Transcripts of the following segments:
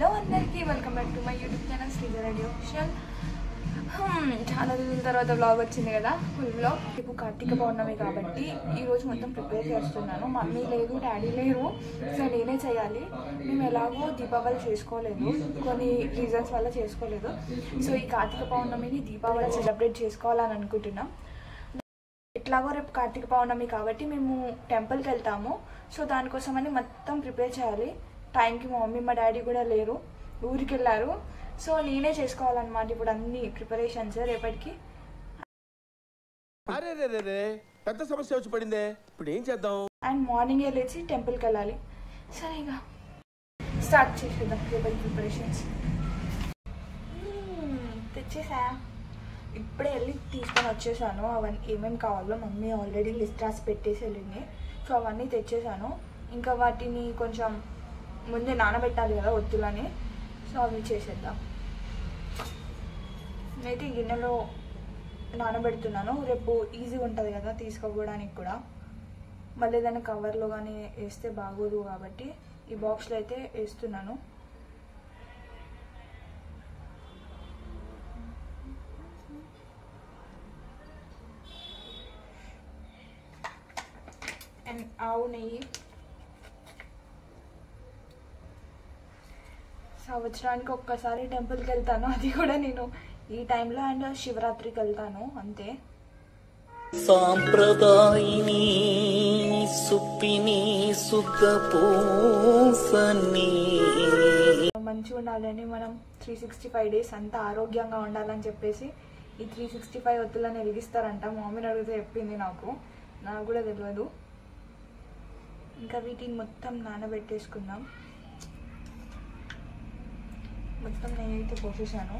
Hello అందరికీ welcome back to my YouTube channel Sreeja Reddy official. చాలా రోజుల తర్వాత వ్లాగ్ వచ్చింది కదా, ఫుల్ వ్లాగ్. ఇప్పుడు కార్తీక పౌర్ణమి కాబట్టి ఈరోజు మొత్తం ప్రిపేర్ చేస్తున్నాను. మమ్మీ లేదు, డాడీ లేరు, సో నేనే చేయాలి. మేము ఎలాగో దీపావళి చేసుకోలేదు, కొన్ని రీజన్స్ వల్ల చేసుకోలేదు. సో ఈ కార్తీక పౌర్ణమిని దీపావళి సెలబ్రేట్ చేసుకోవాలని అనుకుంటున్నాం. ఎట్లాగో రేపు కార్తీక పౌర్ణమి కాబట్టి మేము టెంపుల్కి వెళ్తాము. సో దానికోసమని మొత్తం ప్రిపేర్ చేయాలి. టైంకి మా మమ్మీ మా డాడీ కూడా లేరు, ఊరికి వెళ్ళారు. సో నేనే చేసుకోవాలన్నమాట ఇప్పుడు అన్ని ప్రిపరేషన్స్ రేపటికి. పెద్ద సమస్య వచ్చి పడిందే, ఇప్పుడు ఏం చేద్దాం? అండ్ మార్నింగే లేచి టెంపుల్కి వెళ్ళాలి. సరేగా స్టార్ట్ చేసేద్దాం రేపటి ప్రిపరేషన్స్. తెచ్చేసా, ఇప్పుడే వెళ్ళి తీసుకొని వచ్చేసాను. అవన్నీ ఏమేమి కావాలో మమ్మీ ఆల్రెడీ లిస్ట్ రాసి పెట్టేసి వెళ్ళింది. సో అవన్నీ తెచ్చేసాను. ఇంకా వాటిని కొంచెం ముందే నానబెట్టాలి కదా ఒత్తులని, సో అవి చేసేద్దాం. నేనైతే గిన్నెలో నానబెడుతున్నాను, రేపు ఈజీగా ఉంటుంది కదా తీసుకోవడానికి కూడా. మళ్ళీ ఏదైనా కవర్లో కానీ వేస్తే బాగోదు కాబట్టి ఈ బాక్స్లో అయితే వేస్తున్నాను. అండ్ ఆవు నెయ్యి. సంవత్సరానికి ఒక్కసారి టెంపుల్కి వెళ్తాను, అది కూడా నేను ఈ టైంలో. అండ్ శివరాత్రికి వెళ్తాను అంతే. సాంప్రదాయిని సుప్పిని సుఖపూసని మంచిగా ఉండాలని మనం 365 days అంతా ఆరోగ్యంగా ఉండాలని చెప్పేసి ఈ 365 ఒత్తులను వెలిగిస్తారంట. మమ్మీని అడిగితే చెప్పింది, నాకు కూడా తెలియదు. ఇంకా వీటిని మొత్తం నానబెట్టేసుకుందాం. మొత్తం నేనైతే పోసేసాను.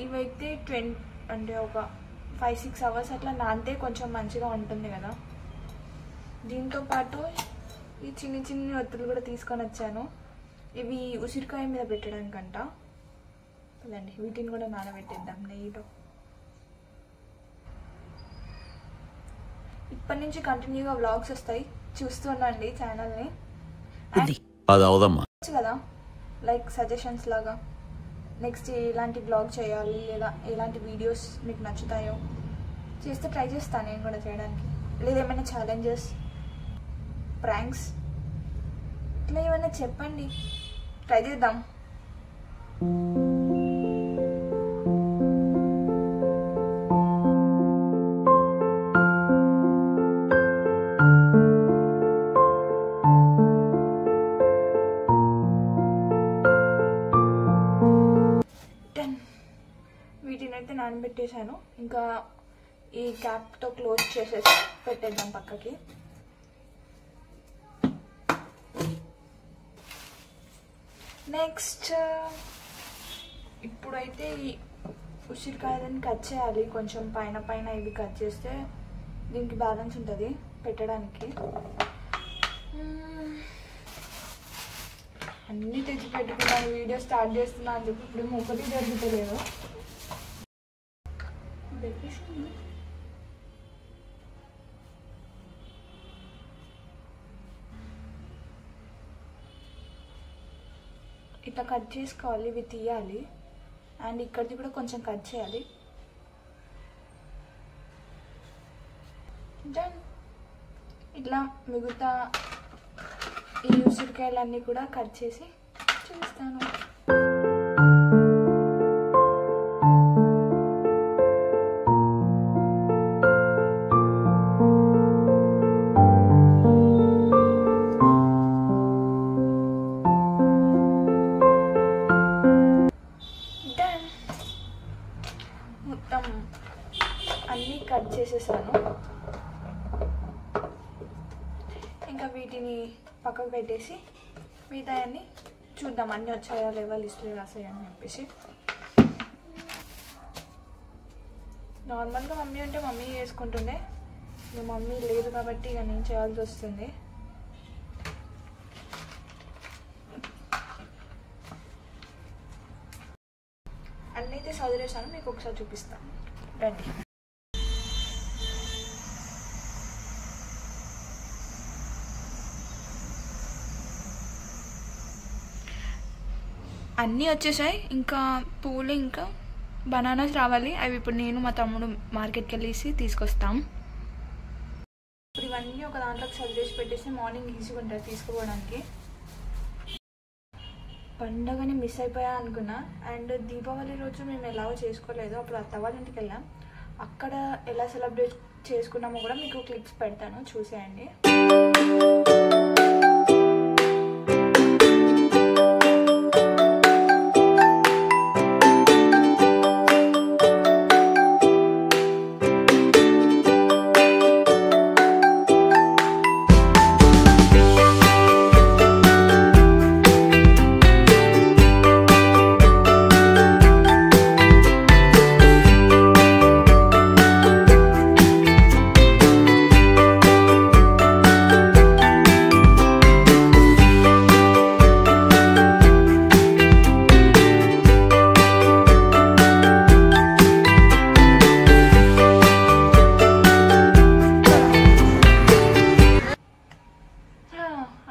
ఇవైతే అంటే ఒక 5-6 hours అట్లా నానితే కొంచెం మంచిగా ఉంటుంది కదా. దీంతో పాటు ఈ చిన్న చిన్న ఒత్తులు కూడా తీసుకొని వచ్చాను. ఇవి ఉసిరికాయ మీద పెట్టడానికంట. అదండి, వీటిని కూడా నానబెట్టేద్దాం నెయ్యిలో. ఇప్పటి నుంచి కంటిన్యూగా వ్లాగ్స్ వస్తాయి, చూస్తుండండి ఛానల్ని. కదా లైక్ సజెషన్స్ లాగా నెక్స్ట్ ఎలాంటి బ్లాగ్ చేయాలి, లేదా ఎలాంటి వీడియోస్ మీకు నచ్చుతాయో చేస్తే ట్రై చేస్తాను నేను కూడా చేయడానికి. లేదా ఏమైనా ఛాలెంజెస్, ప్రాంక్స్ ఇట్లా ఏమైనా చెప్పండి, ట్రై చేద్దాం. వీటిని అయితే నానబెట్టేసాను. ఇంకా ఈ క్యాప్తో క్లోజ్ చేసేసి పెట్టేద్దాం పక్కకి. నెక్స్ట్ ఇప్పుడైతే ఈ ఉసిరికాయలను కట్ చేయాలి. కొంచెం పైన పైన ఇవి కట్ చేస్తే దీనికి బ్యాలెన్స్ ఉంటుంది పెట్టడానికి. అన్నీ తెచ్చి పెట్టుకున్నాను, వీడియో స్టార్ట్ చేస్తున్నా అని చెప్పి ఇప్పుడు ఒకటి జరుగుతలేదు. ఇట్లా కట్ చేసుకోవాలి, ఇవి తీయాలి. అండ్ ఇక్కడిది కూడా కొంచెం కట్ చేయాలి. డన్. ఇట్లా మిగతా ఈ ఉసిరికాయలన్నీ కూడా కట్ చేసి చూపిస్తాను. డన్. మొత్తం అన్నీ కట్ చేసేసాను. ఇంకా వీటిని పక్కకు పెట్టేసి మిగతా అన్నీ చూద్దాం, అన్నీ వచ్చాయా లేవా లిస్టులో రాసాయని చెప్పేసి. నార్మల్గా మమ్మీ ఉంటే మమ్మీ చేసుకుంటుండే, ఇక మమ్మీ లేదు కాబట్టి ఇక నేను చేయాల్సి వస్తుంది. అన్నీ అయితే చదివేసాను, మీకు ఒకసారి చూపిస్తాను రండి. అన్నీ వచ్చేసాయి. ఇంకా పూలు ఇంకా బనానాస్ రావాలి. అవి ఇప్పుడు నేను మా తమ్ముడు మార్కెట్కి వెళ్ళేసి తీసుకొస్తాం. ఇప్పుడు ఇవన్నీ ఒక దాంట్లోకి సర్దేసి పెట్టేసి మార్నింగ్ ఈజీగా ఉంటుంది తీసుకోవడానికి. పండగని మిస్ అయిపోయా అనుకున్నా. అండ్ దీపావళి రోజు మేము ఎలాగో చేసుకోలేదు. అప్పుడు అత్త వాళ్ళ ఇంటికి వెళ్ళాం. అక్కడ ఎలా సెలబ్రేట్ చేసుకున్నామో కూడా మీకు క్లిప్స్ పెడతాను, చూసేయండి.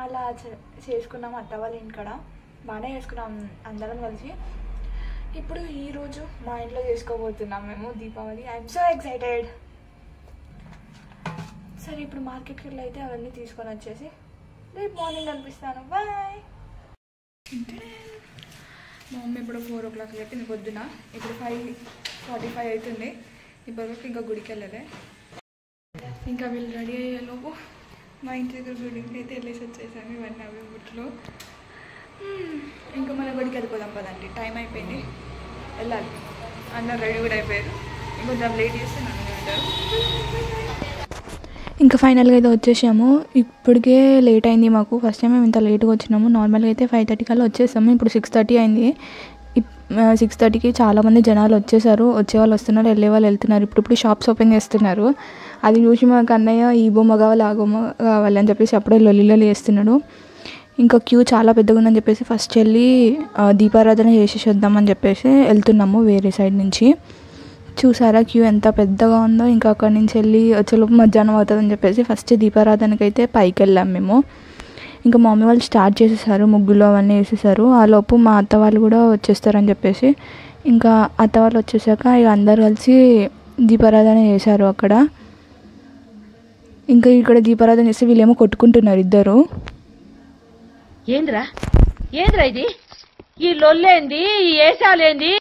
అలా చేసుకున్నాం అత్త వాళ్ళ ఇంటికాడ. బాగానే చేసుకున్నాం అందరం కలిసి. ఇప్పుడు ఈరోజు మా ఇంట్లో చేసుకోబోతున్నాం మేము దీపావళి. I'm so excited. సరే ఇప్పుడు మార్కెట్కి వెళ్ళి అయితే అవన్నీ తీసుకొని వచ్చేసి రేపు మార్నింగ్ కనిపిస్తాను. బాయ్. మా మమ్మీ ఇప్పుడు 4 o'clock చెప్పింది పొద్దున. ఇప్పుడు 5:45 అవుతుంది. ఇప్పటివరకు ఇంకా గుడికి వెళ్ళలే. ఇంకా వీళ్ళు రెడీ అయ్యేలోపు మా ఇంటి దగ్గర గుడికి అయితే వెళ్ళేసి వచ్చేసాము. ఇవన్నీ అవి బుట్లు. ఇంకా మన గుడికి వెళ్ళిపోదాం పదండి. టైం అయిపోయింది, వెళ్ళాలి. అందరు రెడీ కూడా అయిపోయారు. ఇంకొంచెం లేట్ చేస్తే నన్ను అంటారు. ఇంకా ఫైనల్గా అయితే వచ్చేసాము. ఇప్పటికే లేట్ అయింది మాకు. ఫస్ట్ టైం మేము ఇంత లేట్గా వచ్చినాము. నార్మల్గా అయితే 5:30 కల్లా వచ్చేసాము. ఇప్పుడు 6:30 అయింది. 6:30కి చాలామంది జనాలు వచ్చేసారు. వచ్చేవాళ్ళు వస్తున్నారు, వెళ్ళే వాళ్ళు వెళ్తున్నారు. ఇప్పుడు షాప్స్ ఓపెన్ చేస్తున్నారు. అది చూసి మాకు అన్నయ్య ఈ బొమ్మ కావాలి ఆ బొమ్మ కావాలి అని చెప్పేసి అప్పుడే లొల్లి చేస్తున్నాడు. ఇంకా క్యూ చాలా పెద్దగా ఉందని చెప్పేసి ఫస్ట్ వెళ్ళి దీపారాధన చేసేసి వద్దామని చెప్పేసి వెళ్తున్నాము వేరే సైడ్ నుంచి. చూసారా క్యూ ఎంత పెద్దగా ఉందో. ఇంకా అక్కడి నుంచి వెళ్ళి వచ్చేలోపు మధ్యాహ్నం అవుతుందని చెప్పేసి ఫస్ట్ దీపారాధనకి అయితే పైకి వెళ్ళాం మేము. ఇంకా మా మమ్మీ వాళ్ళు స్టార్ట్ చేసేసారు, ముగ్గులు అవన్నీ వేసేసారు. ఆ లోపు మా అత్త వాళ్ళు కూడా వచ్చేస్తారని చెప్పేసి ఇంకా అత్త వాళ్ళు వచ్చేసాక ఇక అందరు కలిసి దీపారాధన చేశారు అక్కడ. ఇంకా ఇక్కడ దీపారాధన చేస్తే వీళ్ళేమో కొట్టుకుంటున్నారు ఇద్దరు. ఏంద్రా ఇది, ఈ లొల్లేంది, ఈ ఏసాలేంది?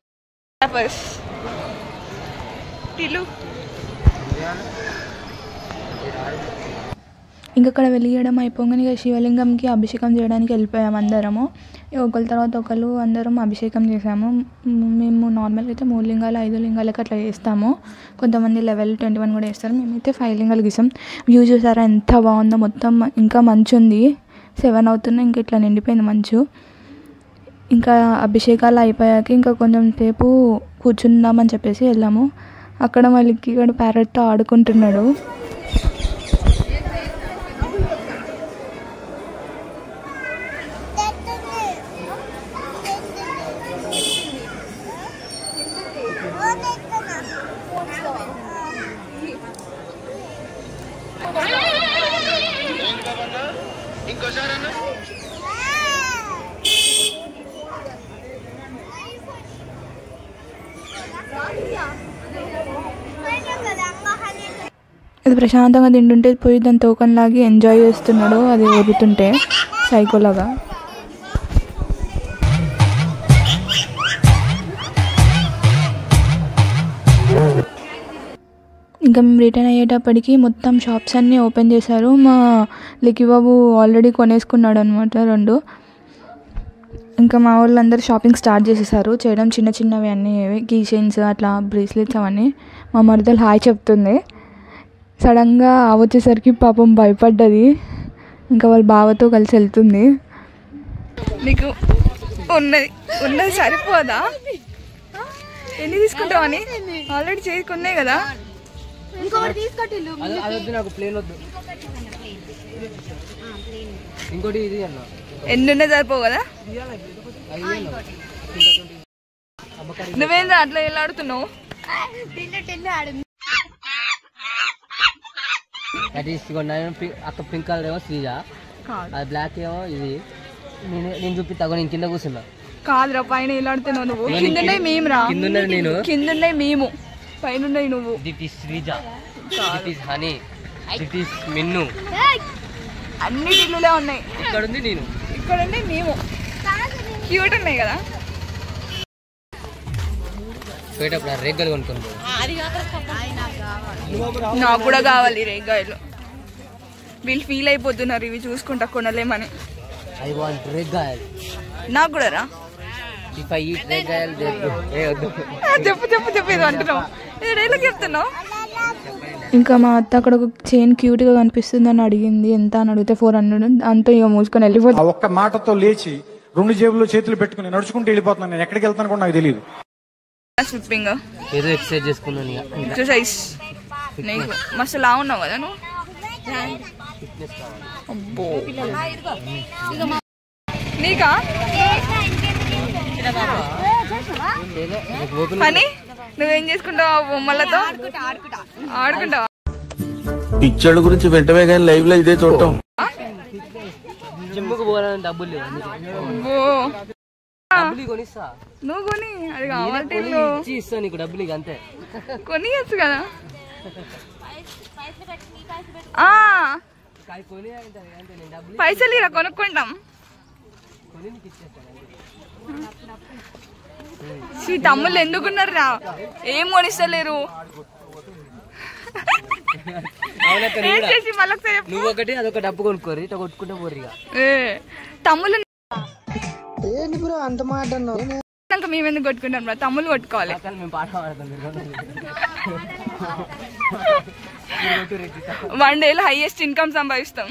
ఇంకా అక్కడ వెలియడం అయిపోగానే ఇక శివలింగంకి అభిషేకం చేయడానికి వెళ్ళిపోయాము అందరము. ఒకరి తర్వాత ఒకరు అందరం అభిషేకం చేసాము. మేము నార్మల్గా అయితే 3 లింగాలు 5 లింగాలకి అట్లా చేస్తాము. కొంతమంది లెవెల్ 21 కూడా వేస్తారు. మేమైతే 5 లింగాలు గీసాం. వ్యూ చూసారా ఎంత బాగుందో. మొత్తం ఇంకా మంచు ఉంది. 7 అవుతున్నా ఇంకా ఇట్లా నిండిపోయింది మంచు. ఇంకా అభిషేకాలు అయిపోయాక ఇంకా కొంచెం సేపు కూర్చుందామని చెప్పేసి వెళ్ళాము. అక్కడ మళ్ళీ ఇక్కడ ప్యారెట్తో ఆడుకుంటున్నాడు. అది ప్రశాంతంగా తింటుంటే పోయి దాని తోకన్లాగి ఎంజాయ్ చేస్తున్నాడు. అది ఊరుతుంటే సైకోలాగా. ఇంకా మేము రిటర్న్ అయ్యేటప్పటికి మొత్తం షాప్స్ అన్నీ ఓపెన్ చేశారు. మా లిక్కీ బాబు ఆల్రెడీ కొనేసుకున్నాడు అనమాట 2. ఇంకా మా వాళ్ళందరూ షాపింగ్ స్టార్ట్ చేసేసారు చేయడం. చిన్నవి అన్నీ కీ చైన్స్ అట్లా బ్రేస్లెట్స్ అవన్నీ. మా మరదలు హాయ్ చెప్తుంది. సడన్గా వచ్చేసరికి పాపం భయపడ్డది. ఇంకా వాళ్ళ బావతో కలిసి వెళ్తుంది. నీకు ఉన్నది సరిపోదా? ఎన్ని తీసుకుంటావు అని ఆల్రెడీ చేసుకున్నాయి కదా. ఎన్ని ఉన్నాయి సరిపోవు కదా. నువ్వేందా అట్లా ఎలా ఆడుతున్నావు? అక్క పింక్ కలర్ ఏమో శ్రీజ, అది బ్లాక్ ఏమో ఇది. నేను చూపిస్తా, నేను కింద కూర్చున్నా. కాదురా పైన ఎలాడుతున్నావు నువ్వు కిందున్నాయి మేము రా కిందున్నాయి మేము పైన ఉన్నాయి నువ్వు అన్ని ఇల్లులే ఉన్నాయి ఇక్కడ ఉంది మేము క్యూట్ ఉన్నాయి కదా రేగ్గాయలు కొనుక్కొని నాకు కూడా కావాలి రేగ్గాయలు వీళ్ళు ఫీల్ అయిపోతున్నారు ఇవి చూసుకుంటా కొనలేమని నాకు కూడా రా చెప్పు ఏదో అంటున్నావు ఏడేళ్ళకి చెప్తున్నావు ఇంకా మా అత్త అక్కడ ఒక చైన్ క్యూట్ గా కనిపిస్తుంది అని అడిగింది ఎంత అని అడిగితే 400 అంతా ఇక మూసుకొని వెళ్ళిపోతుంది ఒక్క మాటతో లేచి 2 జేబుల్లో చేతులు పెట్టుకుని నడుచుకుంటూ వెళ్ళిపోతున్నాను నేను ఎక్కడికి వెళ్తాను కూడా నాకు తెలియదు స్విప్పింగ్ ఏదో ఎక్సర్సైజ్ చేసుకున్నాను ఎక్సర్సైజ్ నీకు మస్తు లా ఉన్నావు కదా నువ్వు అబ్బో నీకా అని నువ్వేం చేసుకుంటావు బొమ్మలతో ఆడుకుంటావా పిచ్చోళ్ళ గురించి వెంటనే కానీ లైవ్ లో ఇదే చూడటం జిమ్ముకు పోవాలని డబ్బులు లేవు నువ్వు కొని అది కావాలి ఇస్తా నీకు డబ్బులు ఇక అంతే కొనియచ్చు కదా పైసలు ఇలా కొనుక్కుంటాం తమ్ముళ్ళు ఎందుకున్నారు రా ఏం కొనిస్తలేరు నువ్వు ఒకటి అదొక డబ్బు కొనుక్కోరు ఇట్లా కొట్టుకుంటే పోరు తమ్ముళ్ళు అంత మాట మేము ఎందుకు కొట్టుకుంటాం రా తమ్ముళ్ళు కొట్టుకోవాలి మేము పాట పాడతాం 1 డేలో హైయెస్ట్ ఇన్కమ్ సంపాదిస్తాం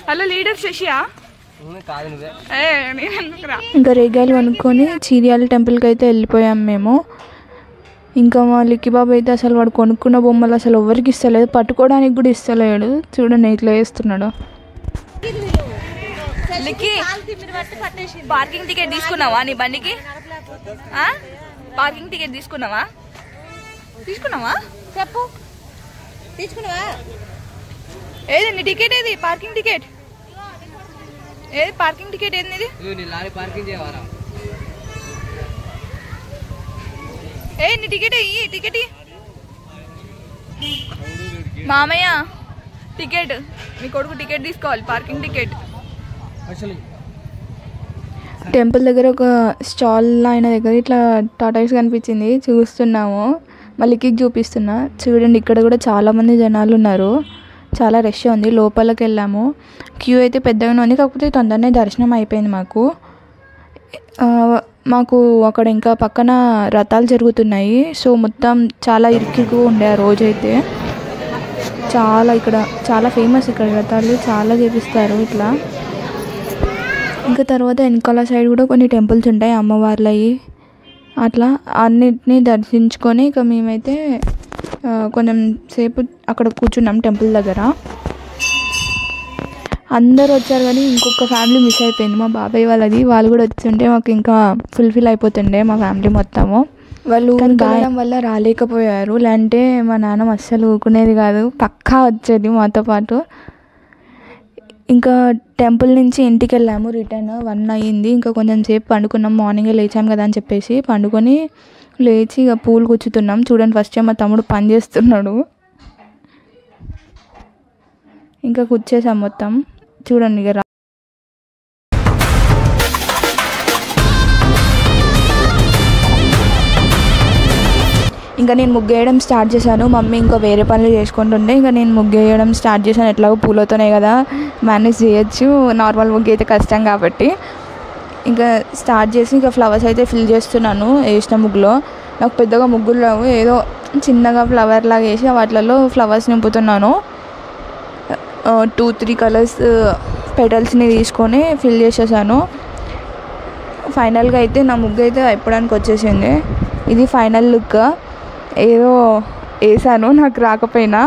హలో లీడర్ శశియా ఇంకా రేగాయలు కొనుక్కొని చీరియాల టెంపుల్కి అయితే వెళ్ళిపోయాం మేము. ఇంకా మా లిక్కి బాబు అయితే అసలు వాడు కొనుక్కున్న బొమ్మలు అసలు ఎవరికి ఇస్తలేదు, పట్టుకోవడానికి కూడా ఇస్తలేడు. చూడండి ఇట్లా వేస్తున్నాడు. పార్కింగ్ టికెట్ తీసుకున్నావా నీ బండికి? పార్కింగ్ టికెట్ తీసుకున్నావా? చెప్పు, తీసుకున్నావా? ఏది నీ టికెట్? ఏది పార్కింగ్ టికెట్? ఏది పార్కింగ్ టికెట్? ఏంది ఇది? ఏ నీ టికెట్ ఇయ్యి, టికెట్ మామయ్య. టికెట్ మీ కొడుకు టికెట్ తీసుకోవాలి, పార్కింగ్ టికెట్. టెంపుల్ దగ్గర ఒక స్టాల్ ఆయన దగ్గర ఇట్లా టాటాయిస్ కనిపించింది, చూస్తున్నాము. మళ్ళీ కిక్ చూపిస్తున్నా చూడండి. ఇక్కడ కూడా చాలామంది జనాలు ఉన్నారు, చాలా రష్ ఉంది. లోపలికి వెళ్ళాము, క్యూ అయితే పెద్దగానే ఉంది, కాకపోతే తొందరనే దర్శనం అయిపోయింది మాకు. అక్కడ ఇంకా పక్కన రథాలు జరుగుతున్నాయి, సో మొత్తం చాలా ఇరుకిరుకు ఉండే ఆ రోజైతే. ఇక్కడ చాలా ఫేమస్, ఇక్కడ రథాలు చాలా చేపిస్తారు ఇట్లా. ఇంకా తర్వాత వెనకాల సైడ్ కూడా కొన్ని టెంపుల్స్ ఉంటాయి అమ్మవార్లవి. అట్లా అన్నిటినీ దర్శించుకొని ఇక మేమైతే కొంచెం సేపు అక్కడ కూర్చున్నాం టెంపుల్ దగ్గర. అందరూ వచ్చారు కానీ ఇంకొక ఫ్యామిలీ మిస్ అయిపోయింది, మా బాబాయ్ వాళ్ళది. వాళ్ళు కూడా వచ్చుంటే మాకు ఇంకా ఫుల్ఫిల్ అయిపోతుండే మా ఫ్యామిలీ మొత్తము. వాళ్ళు గాయం వల్ల రాలేకపోయారు, లేదంటే మా నాన్న అస్సలు ఊరుకునేది కాదు, పక్కా వచ్చేది మాతో పాటు. ఇంకా టెంపుల్ నుంచి ఇంటికి వెళ్ళాము, రిటర్న్ 1 అయ్యింది. ఇంకా కొంచెం సేపు పండుకున్నాం, మార్నింగే లేచాం కదా అని చెప్పేసి పండుకొని లేచి ఇక పూలు కూర్చుతున్నాం. చూడండి, ఫస్ట్ టైం మా తమ్ముడు పని చేస్తున్నాడు. ఇంకా కూర్చేసాం మొత్తం. చూడండి ఇక ఇంకా నేను ముగ్గు వేయడం స్టార్ట్ చేశాను. మమ్మీ ఇంకా వేరే పనులు చేసుకుంటుండే, ఇంకా నేను ముగ్గు వేయడం స్టార్ట్ చేశాను. ఎట్లాగో పూలతోనే కదా మేనేజ్ చేయొచ్చు, నార్మల్ ముగ్గు అయితే కష్టం కాబట్టి. ఇంకా స్టార్ట్ చేసి ఇంకా ఫ్లవర్స్ అయితే ఫిల్ చేస్తున్నాను. వేసిన ముగ్గులో నాకు పెద్దగా ముగ్గులు రావు, ఏదో చిన్నగా ఫ్లవర్ లాగా వేసి వాటిలలో ఫ్లవర్స్ నింపుతున్నాను. 2-3 కలర్స్ పెటల్స్ని తీసుకొని ఫిల్ చేసేసాను. ఫైనల్గా అయితే నా ముగ్గు అయితే అయిపోవడానికి వచ్చేసింది. ఇది ఫైనల్ లుక్. ఏదో వేసాను, నాకు రాకపోయినా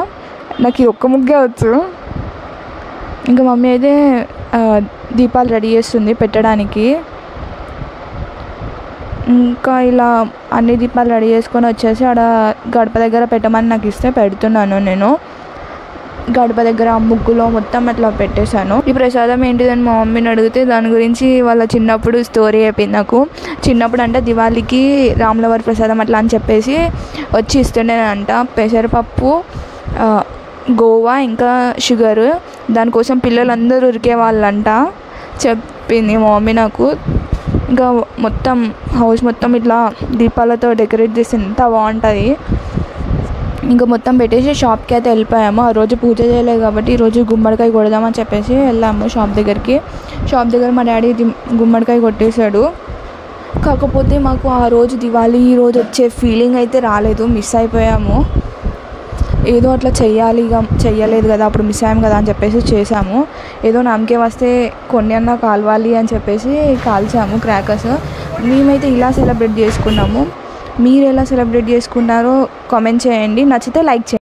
నాకు ఈ ఒక్క ముగ్గే వచ్చు. ఇంకా మమ్మీ అయితే దీపాలు రెడీ చేస్తుంది పెట్టడానికి. ఇంకా ఇలా అన్ని దీపాలు రెడీ చేసుకొని వచ్చేసి ఆడ గడప దగ్గర పెట్టమని నాకు ఇస్తే పెడుతున్నాను నేను. గడప దగ్గర ముగ్గులో మొత్తం అట్లా పెట్టేశాను. ఈ ప్రసాదం ఏంటిదని మా మమ్మీని అడిగితే దాని గురించి వాళ్ళ చిన్నప్పుడు స్టోరీ చెప్పింది నాకు. చిన్నప్పుడు అంటే దివాళీకి రాములవారి ప్రసాదం అట్లా అని చెప్పేసి వచ్చి ఇస్తుండేనంట. పెసరపప్పు, గోవా ఇంకా షుగర్, దానికోసం పిల్లలందరూ ఉరికే వాళ్ళంట చెప్పింది మా మమ్మీ నాకు. ఇంకా మొత్తం హౌస్ మొత్తం ఇట్లా దీపాలతో డెకరేట్ చేసి ఎంత బాగుంటుంది. ఇంకా మొత్తం పెట్టేసి షాప్కి అయితే వెళ్ళిపోయాము. ఆ రోజు పూజ చేయలేదు కాబట్టి ఈరోజు గుమ్మడికాయ కొడదామని చెప్పేసి వెళ్ళాము షాప్ దగ్గరికి. షాప్ దగ్గర మా డాడీ గుమ్మడికాయ కొట్టేశాడు. కాకపోతే మాకు ఆ రోజు దివాళీ ఈ రోజు వచ్చే ఫీలింగ్ అయితే రాలేదు, మిస్ అయిపోయాము. ఏదో అట్లా చెయ్యలేదు కదా, అప్పుడు మిస్ అయ్యాము కదా అని చెప్పేసి చేసాము. ఏదో నామకే వస్తే కొన్ని అన్నా కాల్వాలి అని చెప్పేసి కాల్చాము క్రాకర్స్. మేమైతే ఇలా సెలబ్రేట్ చేసుకున్నాము. మీరు ఎలా సెలబ్రేట్ చేసుకున్నారో కామెంట్ చేయండి. నచ్చితే లైక్ చేయండి.